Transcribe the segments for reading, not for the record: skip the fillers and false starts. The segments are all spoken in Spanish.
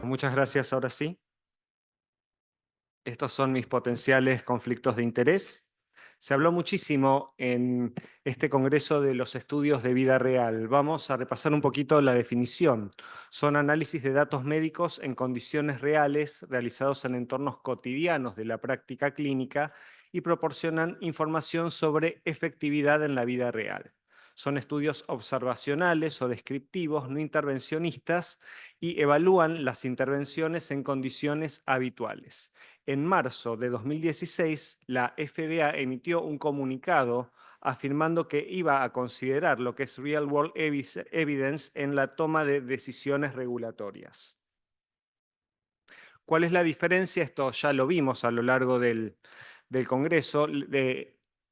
Muchas gracias. Ahora sí. Estos son mis potenciales conflictos de interés. Se habló muchísimo en este Congreso de los Estudios de Vida Real. Vamos a repasar un poquito la definición. Son análisis de datos médicos en condiciones reales realizados en entornos cotidianos de la práctica clínica y proporcionan información sobre efectividad en la vida real. Son estudios observacionales o descriptivos, no intervencionistas, y evalúan las intervenciones en condiciones habituales. En marzo de 2016, la FDA emitió un comunicado afirmando que iba a considerar lo que es Real World Evidence en la toma de decisiones regulatorias. ¿Cuál es la diferencia? Esto ya lo vimos a lo largo del Congreso,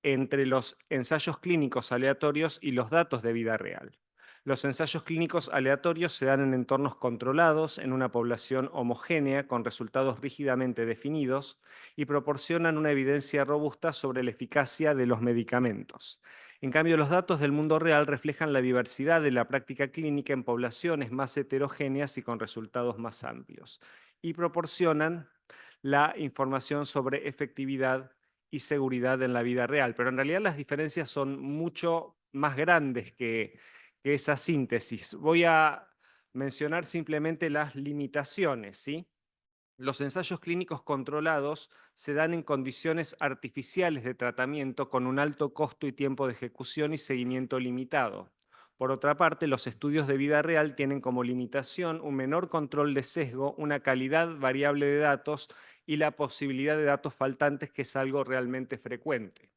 entre los ensayos clínicos aleatorios y los datos de vida real. Los ensayos clínicos aleatorios se dan en entornos controlados, en una población homogénea, con resultados rígidamente definidos, y proporcionan una evidencia robusta sobre la eficacia de los medicamentos. En cambio, los datos del mundo real reflejan la diversidad de la práctica clínica en poblaciones más heterogéneas y con resultados más amplios, y proporcionan la información sobre efectividad y seguridad en la vida real. Pero en realidad las diferencias son mucho más grandes que esa síntesis. Voy a mencionar simplemente las limitaciones, ¿sí? Los ensayos clínicos controlados se dan en condiciones artificiales de tratamiento con un alto costo y tiempo de ejecución y seguimiento limitado. Por otra parte, los estudios de vida real tienen como limitación un menor control de sesgo, una calidad variable de datos y la posibilidad de datos faltantes, que es algo realmente frecuente.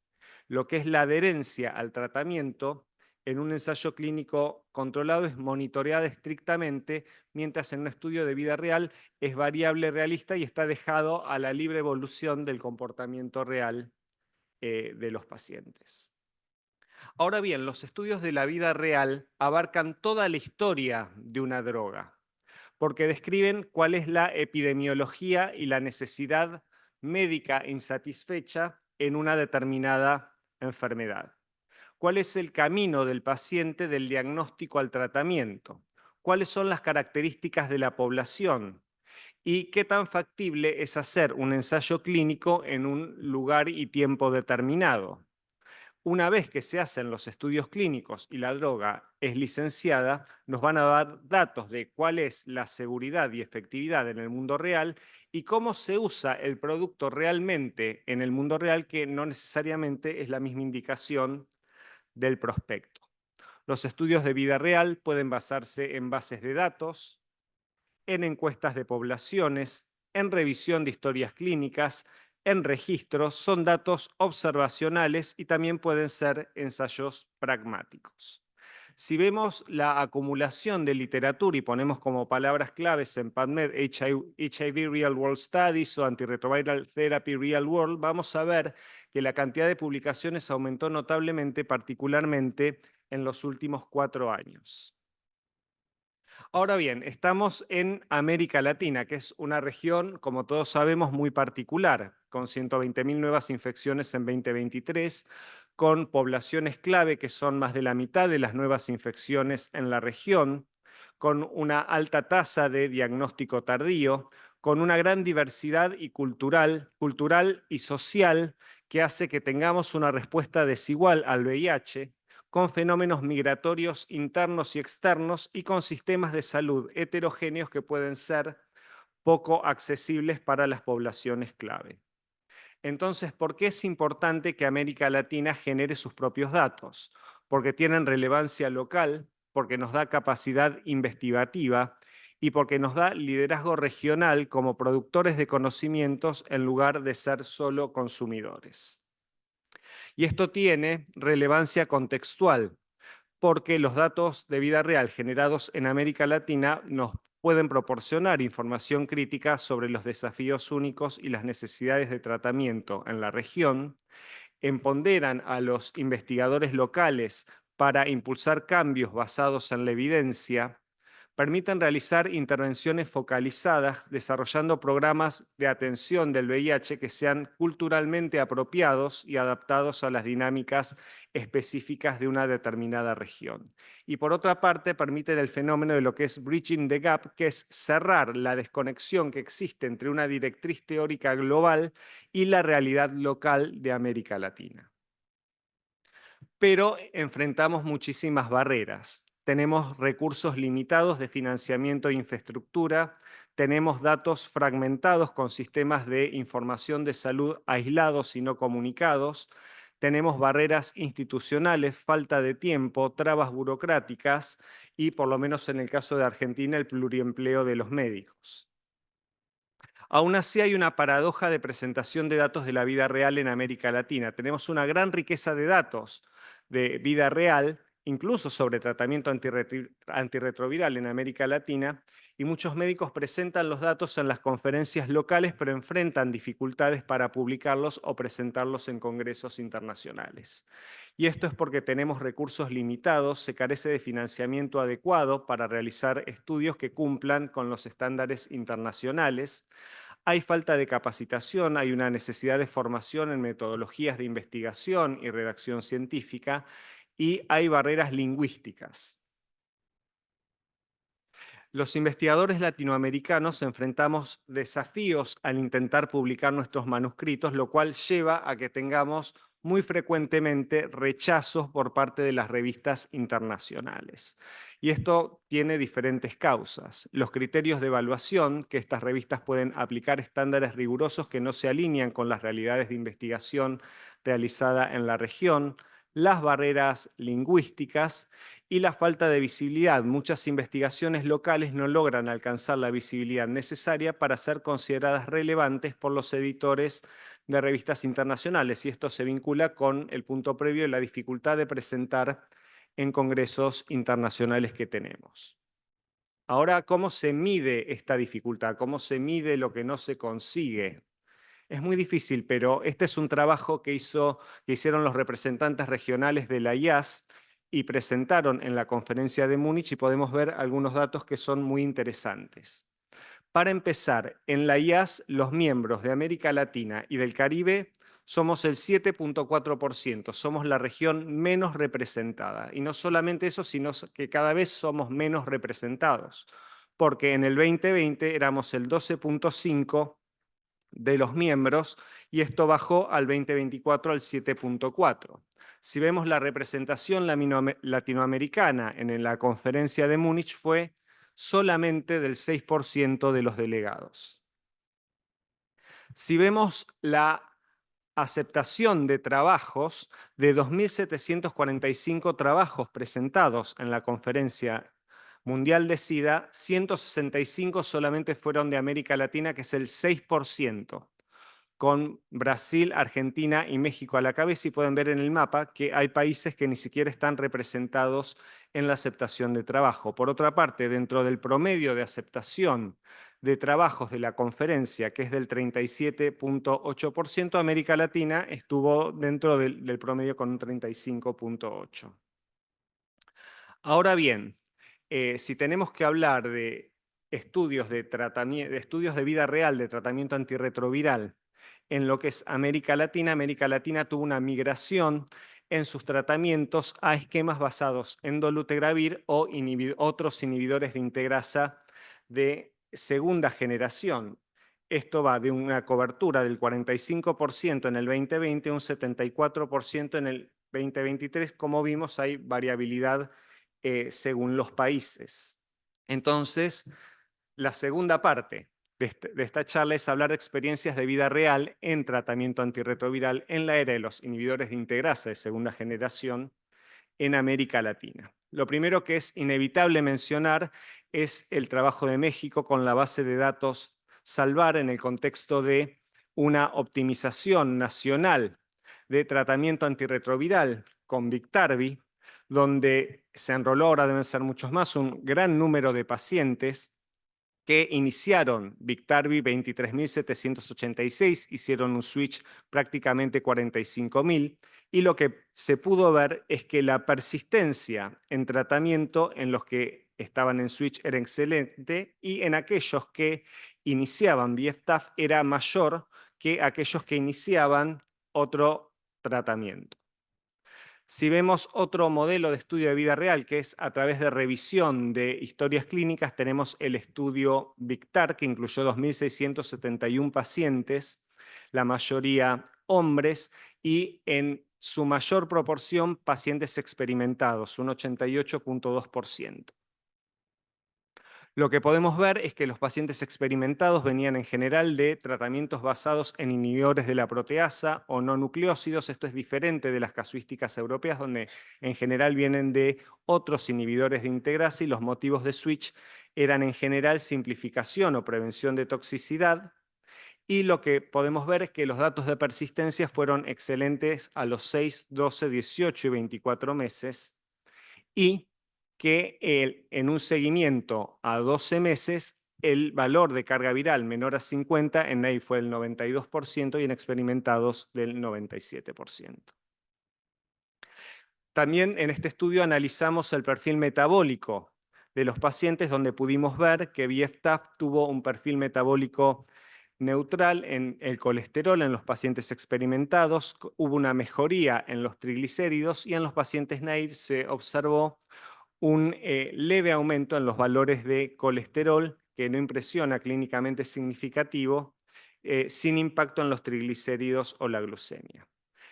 Lo que es la adherencia al tratamiento en un ensayo clínico controlado es monitoreada estrictamente, mientras en un estudio de vida real es variable, realista y está dejado a la libre evolución del comportamiento real de los pacientes. Ahora bien, los estudios de la vida real abarcan toda la historia de una droga, porque describen cuál es la epidemiología y la necesidad médica insatisfecha en una determinada enfermedad. ¿Cuál es el camino del paciente del diagnóstico al tratamiento? ¿Cuáles son las características de la población? ¿Y qué tan factible es hacer un ensayo clínico en un lugar y tiempo determinado? Una vez que se hacen los estudios clínicos y la droga es licenciada, nos van a dar datos de cuál es la seguridad y efectividad en el mundo real y cómo se usa el producto realmente en el mundo real, que no necesariamente es la misma indicación del prospecto. Los estudios de vida real pueden basarse en bases de datos, en encuestas de poblaciones, en revisión de historias clínicas, en registros, son datos observacionales y también pueden ser ensayos pragmáticos. Si vemos la acumulación de literatura y ponemos como palabras claves en PubMed HIV Real World Studies o Antiretroviral Therapy Real World, vamos a ver que la cantidad de publicaciones aumentó notablemente, particularmente en los últimos 4 años. Ahora bien, estamos en América Latina, que es una región, como todos sabemos, muy particular, con 120.000 nuevas infecciones en 2023, con poblaciones clave que son más de la mitad de las nuevas infecciones en la región, con una alta tasa de diagnóstico tardío, con una gran diversidad y cultural y social, que hace que tengamos una respuesta desigual al VIH, con fenómenos migratorios internos y externos y con sistemas de salud heterogéneos que pueden ser poco accesibles para las poblaciones clave. Entonces, ¿por qué es importante que América Latina genere sus propios datos? Porque tienen relevancia local, porque nos da capacidad investigativa y porque nos da liderazgo regional como productores de conocimientos en lugar de ser solo consumidores. Y esto tiene relevancia contextual, porque los datos de vida real generados en América Latina nos pueden proporcionar información crítica sobre los desafíos únicos y las necesidades de tratamiento en la región, empoderan a los investigadores locales para impulsar cambios basados en la evidencia, permiten realizar intervenciones focalizadas, desarrollando programas de atención del VIH que sean culturalmente apropiados y adaptados a las dinámicas específicas de una determinada región. Y por otra parte, permiten el fenómeno de lo que es bridging the gap, que es cerrar la desconexión que existe entre una directriz teórica global y la realidad local de América Latina. Pero enfrentamos muchísimas barreras. Tenemos recursos limitados de financiamiento e infraestructura, tenemos datos fragmentados con sistemas de información de salud aislados y no comunicados, tenemos barreras institucionales, falta de tiempo, trabas burocráticas y, por lo menos en el caso de Argentina, el pluriempleo de los médicos. Aún así hay una paradoja de presentación de datos de la vida real en América Latina. Tenemos una gran riqueza de datos de vida real, incluso sobre tratamiento antirretroviral en América Latina, y muchos médicos presentan los datos en las conferencias locales, pero enfrentan dificultades para publicarlos o presentarlos en congresos internacionales. Y esto es porque tenemos recursos limitados, se carece de financiamiento adecuado para realizar estudios que cumplan con los estándares internacionales. Hay falta de capacitación, hay una necesidad de formación en metodologías de investigación y redacción científica, y hay barreras lingüísticas. Los investigadores latinoamericanos enfrentamos desafíos al intentar publicar nuestros manuscritos, lo cual lleva a que tengamos muy frecuentemente rechazos por parte de las revistas internacionales. Y esto tiene diferentes causas. Los criterios de evaluación, que estas revistas pueden aplicar estándares rigurosos que no se alinean con las realidades de investigación realizada en la región, las barreras lingüísticas y la falta de visibilidad. Muchas investigaciones locales no logran alcanzar la visibilidad necesaria para ser consideradas relevantes por los editores de revistas internacionales, y esto se vincula con el punto previo de la dificultad de presentar en congresos internacionales que tenemos. Ahora, ¿cómo se mide esta dificultad? ¿Cómo se mide lo que no se consigue? Es muy difícil, pero este es un trabajo que hicieron los representantes regionales de la IAS y presentaron en la conferencia de Múnich, y podemos ver algunos datos que son muy interesantes. Para empezar, en la IAS los miembros de América Latina y del Caribe somos el 7,4%, somos la región menos representada. Y no solamente eso, sino que cada vez somos menos representados, porque en el 2020 éramos el 12,5% de los miembros, y esto bajó al 2024 al 7,4%. Si vemos la representación latinoamericana en la conferencia de Múnich, fue solamente del 6% de los delegados. Si vemos la aceptación de trabajos, de 2.745 trabajos presentados en la conferencia mundial de SIDA, 165 solamente fueron de América Latina, que es el 6%, con Brasil, Argentina y México a la cabeza, y pueden ver en el mapa que hay países que ni siquiera están representados en la aceptación de trabajo. Por otra parte, dentro del promedio de aceptación de trabajos de la conferencia, que es del 37,8%, América Latina estuvo dentro del promedio con un 35,8%. Ahora bien, si tenemos que hablar de estudios de vida real de tratamiento antirretroviral en lo que es América Latina tuvo una migración en sus tratamientos a esquemas basados en dolutegravir o otros inhibidores de integrasa de segunda generación. Esto va de una cobertura del 45% en el 2020 a un 74% en el 2023. Como vimos, hay variabilidad según los países. Entonces, la segunda parte de esta charla es hablar de experiencias de vida real en tratamiento antirretroviral en la era de los inhibidores de integrasa de segunda generación en América Latina. Lo primero que es inevitable mencionar es el trabajo de México con la base de datos Salvar en el contexto de una optimización nacional de tratamiento antirretroviral con Biktarvy, donde se enroló, ahora deben ser muchos más, un gran número de pacientes que iniciaron Biktarvy 23.786, hicieron un switch prácticamente 45.000, y lo que se pudo ver es que la persistencia en tratamiento en los que estaban en switch era excelente y en aquellos que iniciaban VFTAF era mayor que aquellos que iniciaban otro tratamiento. Si vemos otro modelo de estudio de vida real, que es a través de revisión de historias clínicas, tenemos el estudio VICTAR, que incluyó 2.671 pacientes, la mayoría hombres, y en su mayor proporción pacientes experimentados, un 88,2%. Lo que podemos ver es que los pacientes experimentados venían en general de tratamientos basados en inhibidores de la proteasa o no nucleósidos. Esto es diferente de las casuísticas europeas, donde en general vienen de otros inhibidores de integrasa y los motivos de switch eran en general simplificación o prevención de toxicidad. Y lo que podemos ver es que los datos de persistencia fueron excelentes a los 6, 12, 18 y 24 meses. Y que en un seguimiento a 12 meses, el valor de carga viral menor a 50 en naive fue del 92% y en experimentados del 97%. También en este estudio analizamos el perfil metabólico de los pacientes, donde pudimos ver que VFTAF tuvo un perfil metabólico neutral en el colesterol en los pacientes experimentados, hubo una mejoría en los triglicéridos y en los pacientes naive se observó un leve aumento en los valores de colesterol que no impresiona clínicamente significativo, sin impacto en los triglicéridos o la glucemia.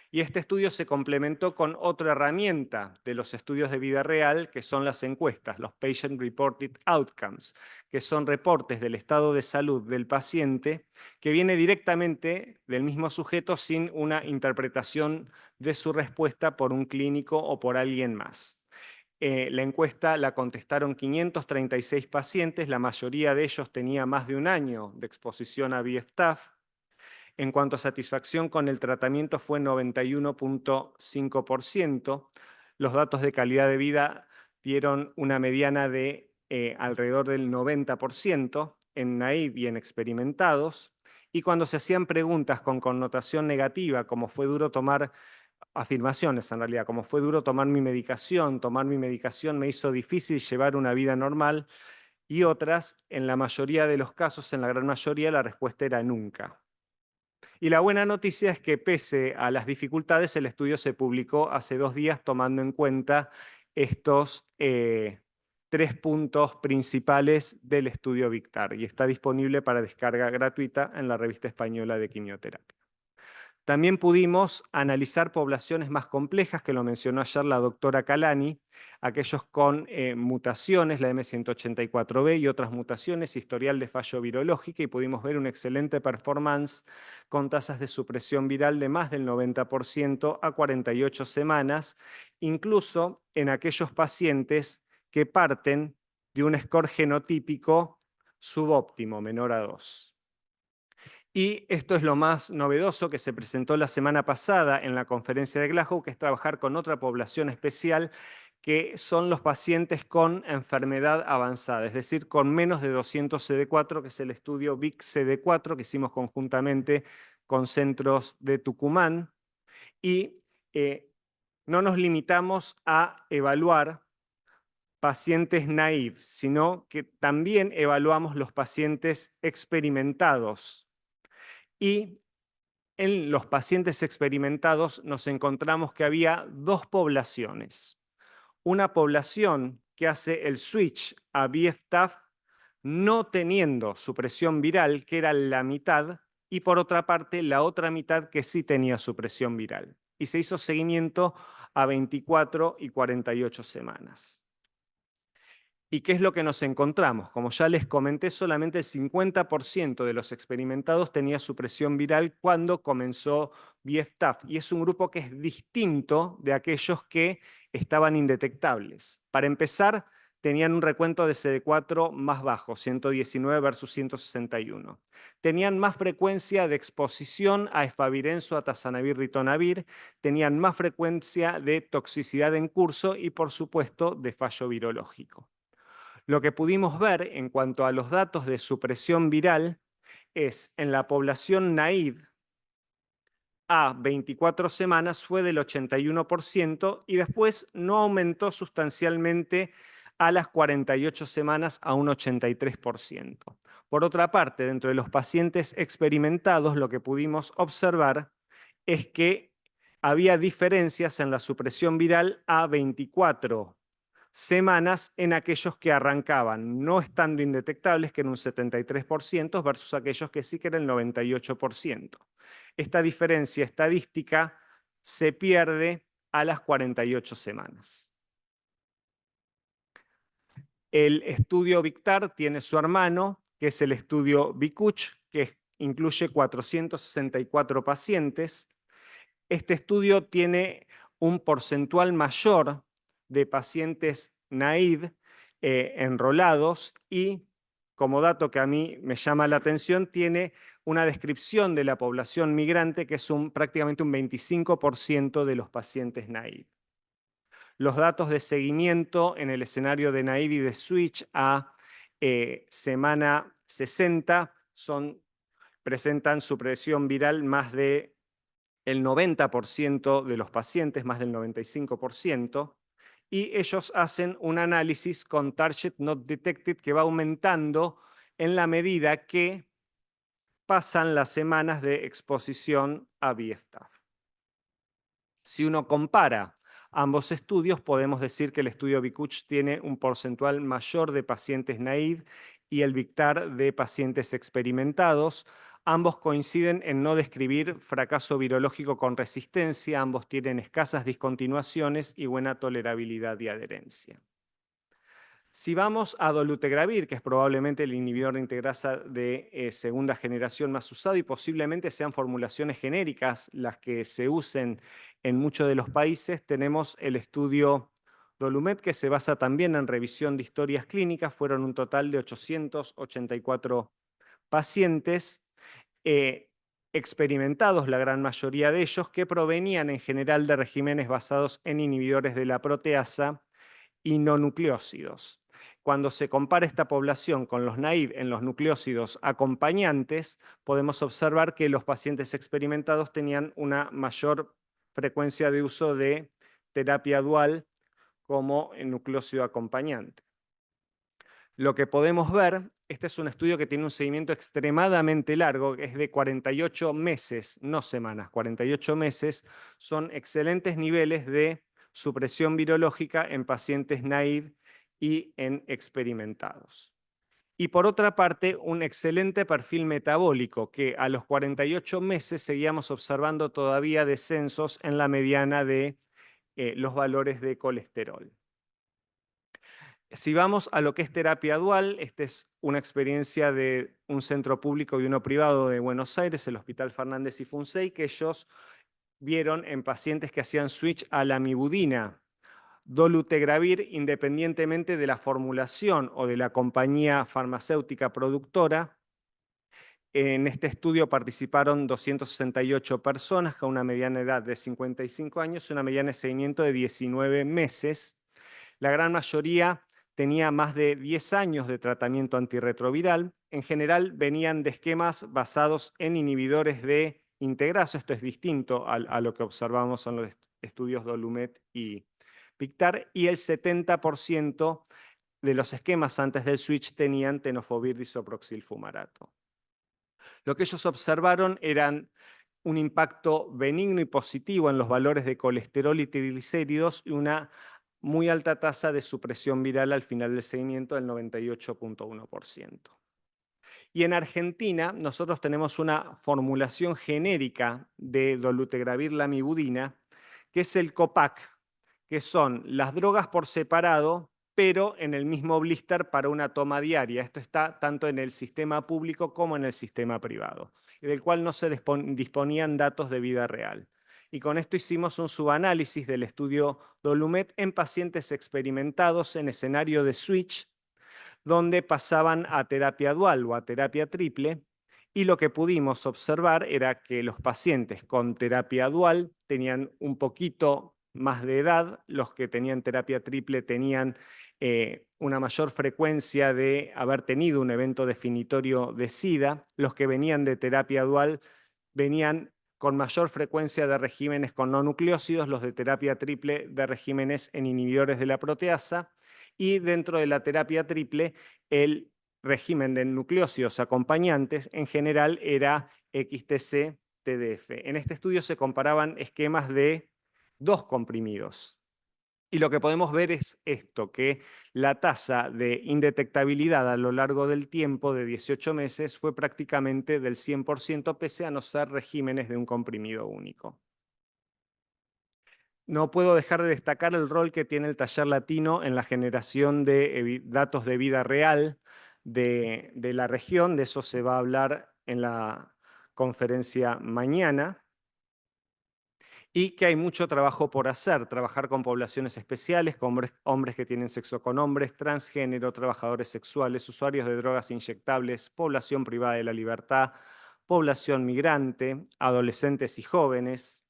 Y este estudio se complementó con otra herramienta de los estudios de vida real, que son las encuestas, los Patient Reported Outcomes, que son reportes del estado de salud del paciente que viene directamente del mismo sujeto sin una interpretación de su respuesta por un clínico o por alguien más. La encuesta la contestaron 536 pacientes, la mayoría de ellos tenía más de un año de exposición a VFTAF. En cuanto a satisfacción con el tratamiento fue 91,5%. Los datos de calidad de vida dieron una mediana de alrededor del 90% en naive y en experimentados. Y cuando se hacían preguntas con connotación negativa, como fue duro tomar afirmaciones en realidad, como fue duro tomar mi medicación me hizo difícil llevar una vida normal, y otras, en la mayoría de los casos, en la gran mayoría, la respuesta era nunca. Y la buena noticia es que pese a las dificultades, el estudio se publicó hace 2 días tomando en cuenta estos 3 puntos principales del estudio VICTAR y está disponible para descarga gratuita en la revista española de quimioterapia. También pudimos analizar poblaciones más complejas, que lo mencionó ayer la doctora Calani, aquellos con mutaciones, la M184B y otras mutaciones, historial de fallo virológica, y pudimos ver una excelente performance con tasas de supresión viral de más del 90% a 48 semanas, incluso en aquellos pacientes que parten de un score genotípico subóptimo, menor a 2. Y esto es lo más novedoso que se presentó la semana pasada en la conferencia de Glasgow, que es trabajar con otra población especial, que son los pacientes con enfermedad avanzada, es decir, con menos de 200 CD4, que es el estudio VIC-CD4 que hicimos conjuntamente con centros de Tucumán. Y no nos limitamos a evaluar pacientes naive, sino que también evaluamos los pacientes experimentados. Y en los pacientes experimentados nos encontramos que había 2 poblaciones. Una población que hace el switch a VFTAF no teniendo supresión viral, que era la mitad, y por otra parte la otra mitad que sí tenía supresión viral. Y se hizo seguimiento a 24 y 48 semanas. ¿Y qué es lo que nos encontramos? Como ya les comenté, solamente el 50% de los experimentados tenía supresión viral cuando comenzó VFTAF, y es un grupo que es distinto de aquellos que estaban indetectables. Para empezar, tenían un recuento de CD4 más bajo, 119 versus 161. Tenían más frecuencia de exposición a efavirenzo, atazanavir, ritonavir, tenían más frecuencia de toxicidad en curso y, por supuesto, de fallo virológico. Lo que pudimos ver en cuanto a los datos de supresión viral es en la población naive a 24 semanas fue del 81% y después no aumentó sustancialmente a las 48 semanas a un 83%. Por otra parte, dentro de los pacientes experimentados, lo que pudimos observar es que había diferencias en la supresión viral a 24 semanas en aquellos que arrancaban no estando indetectables, que era un 73%, versus aquellos que sí, que era el 98%. Esta diferencia estadística se pierde a las 48 semanas. El estudio VICTAR tiene su hermano, que es el estudio VICUCH, que incluye 464 pacientes. Este estudio tiene un porcentual mayor de pacientes naive enrolados y, como dato que a mí me llama la atención, tiene una descripción de la población migrante que es prácticamente un 25% de los pacientes naive. Los datos de seguimiento en el escenario de naive y de switch a semana 60 presentan supresión viral más de el 90% de los pacientes, más del 95%, y ellos hacen un análisis con target not detected que va aumentando en la medida que pasan las semanas de exposición a BFTAF. Si uno compara ambos estudios, podemos decir que el estudio VICUCH tiene un porcentual mayor de pacientes naive y el VICTAR de pacientes experimentados. Ambos coinciden en no describir fracaso virológico con resistencia, ambos tienen escasas discontinuaciones y buena tolerabilidad y adherencia. Si vamos a dolutegravir, que es probablemente el inhibidor de integrasa de segunda generación más usado y posiblemente sean formulaciones genéricas las que se usen en muchos de los países, tenemos el estudio Dolumet, que se basa también en revisión de historias clínicas. Fueron un total de 884 pacientes experimentados, la gran mayoría de ellos, que provenían en general de regímenes basados en inhibidores de la proteasa y no nucleócidos. Cuando se compara esta población con los naive en los nucleócidos acompañantes, podemos observar que los pacientes experimentados tenían una mayor frecuencia de uso de terapia dual como nucleócido acompañante. Lo que podemos ver, este es un estudio que tiene un seguimiento extremadamente largo, es de 48 meses, no semanas, 48 meses, son excelentes niveles de supresión virológica en pacientes naive y en experimentados. Y por otra parte, un excelente perfil metabólico, que a los 48 meses seguíamos observando todavía descensos en la mediana de los valores de colesterol. Si vamos a lo que es terapia dual, esta es una experiencia de un centro público y uno privado de Buenos Aires, el Hospital Fernández y Funsey, que ellos vieron en pacientes que hacían switch a la mibudina, dolutegravir, independientemente de la formulación o de la compañía farmacéutica productora. En este estudio participaron 268 personas con una mediana edad de 55 años y una mediana de seguimiento de 19 meses. La gran mayoría tenía más de 10 años de tratamiento antirretroviral. En general venían de esquemas basados en inhibidores de integrasa. Esto es distinto a lo que observamos en los estudios Dolumet y VICTAR. Y el 70% de los esquemas antes del switch tenían tenofovir disoproxil fumarato. Lo que ellos observaron eran un impacto benigno y positivo en los valores de colesterol y triglicéridos y una muy alta tasa de supresión viral al final del seguimiento del 98.1%. Y en Argentina nosotros tenemos una formulación genérica de dolutegravir lamivudina, que es el COPAC, que son las drogas por separado, pero en el mismo blister para una toma diaria. Esto está tanto en el sistema público como en el sistema privado, y del cual no se disponían datos de vida real. Y con esto hicimos un subanálisis del estudio Dolumet en pacientes experimentados en escenario de switch, donde pasaban a terapia dual o a terapia triple, y lo que pudimos observar era que los pacientes con terapia dual tenían un poquito más de edad, los que tenían terapia triple tenían una mayor frecuencia de haber tenido un evento definitorio de SIDA, los que venían de terapia dual venían con mayor frecuencia de regímenes con no nucleócidos, los de terapia triple de regímenes en inhibidores de la proteasa, Y dentro de la terapia triple, el régimen de nucleósidos acompañantes en general era XTC-TDF. En este estudio se comparaban esquemas de 2 comprimidos. Y lo que podemos ver es esto, que la tasa de indetectabilidad a lo largo del tiempo de 18 meses fue prácticamente del 100%, pese a no ser regímenes de un comprimido único. No puedo dejar de destacar el rol que tiene el taller latino en la generación de datos de vida real de la región. De eso se va a hablar en la conferencia mañana. Y que hay mucho trabajo por hacer, trabajar con poblaciones especiales, con hombres que tienen sexo con hombres, transgénero, trabajadores sexuales, usuarios de drogas inyectables, población privada de la libertad, población migrante, adolescentes y jóvenes.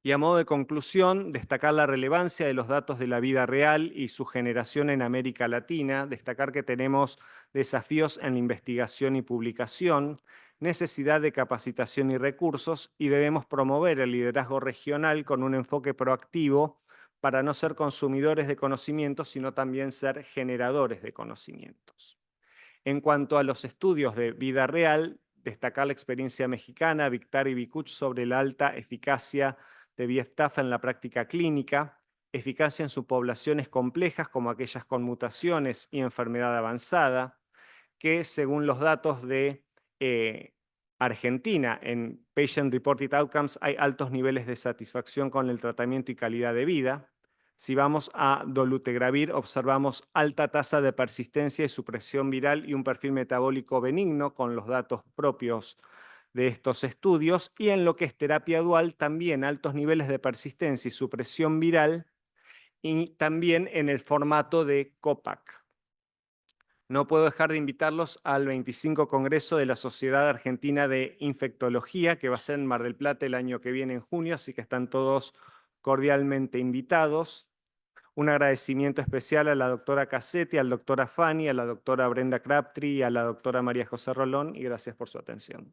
Y a modo de conclusión, destacar la relevancia de los datos de la vida real y su generación en América Latina, destacar que tenemos desafíos en la investigación y publicación, necesidad de capacitación y recursos, y debemos promover el liderazgo regional con un enfoque proactivo para no ser consumidores de conocimientos, sino también ser generadores de conocimientos. En cuanto a los estudios de vida real, destacar la experiencia mexicana, Victar y Vicuch, sobre la alta eficacia de Viestafa en la práctica clínica, eficacia en sus poblaciones complejas como aquellas con mutaciones y enfermedad avanzada, que según los datos de Argentina en Patient Reported Outcomes hay altos niveles de satisfacción con el tratamiento y calidad de vida. Si vamos a dolutegravir, observamos alta tasa de persistencia y supresión viral y un perfil metabólico benigno con los datos propios de estos estudios. Y en lo que es terapia dual, también altos niveles de persistencia y supresión viral, y también en el formato de COPAC. No puedo dejar de invitarlos al 25 Congreso de la Sociedad Argentina de Infectología, que va a ser en Mar del Plata el año que viene en junio, así que están todos cordialmente invitados. Un agradecimiento especial a la doctora Cassetti, al doctor Afani, a la doctora Brenda Crabtree y a la doctora María José Rolón, y gracias por su atención.